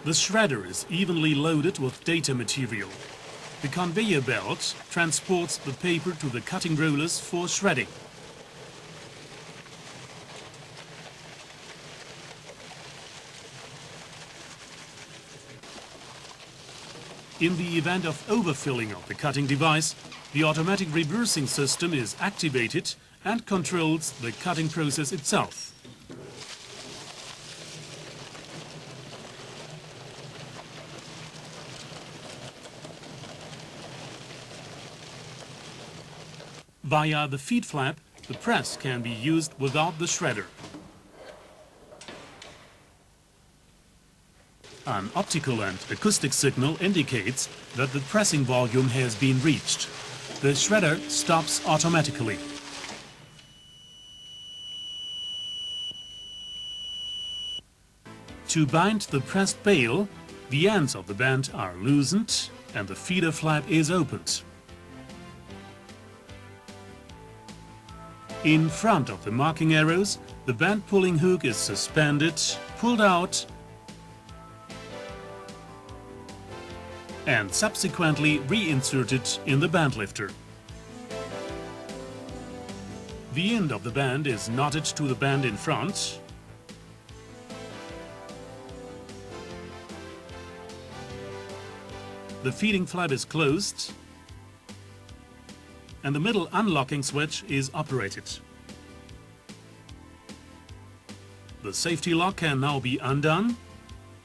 The shredder is evenly loaded with data material. The conveyor belt transports the paper to the cutting rollers for shredding. In the event of overfilling of the cutting device, the automatic reversing system is activated and controls the cutting process itself. Via the feed flap, the press can be used without the shredder. An optical and acoustic signal indicates that the pressing volume has been reached. The shredder stops automatically. To bind the pressed bale, the ends of the band are loosened and the feeder flap is opened. In front of the marking arrows, the band pulling hook is suspended, pulled out, and subsequently reinserted in the band lifter. The end of the band is knotted to the band in front. The feeding flap is closed and the middle unlocking switch is operated. The safety lock can now be undone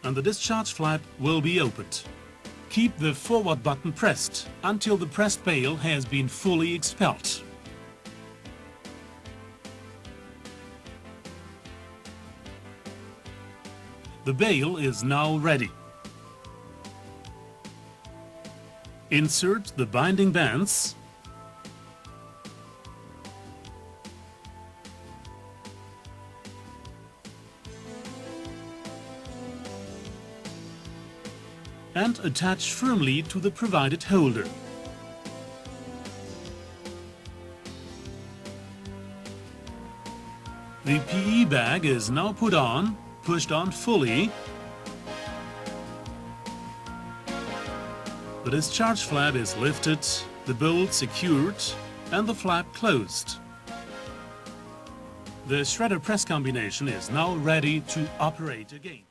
and the discharge flap will be opened. Keep the forward button pressed until the pressed bale has been fully expelled. The bale is now ready. Insert the binding bands and attach firmly to the provided holder. The PE bag is now pushed on fully. The discharge flap is lifted, the bolt secured and the flap closed. The shredder press combination is now ready to operate again.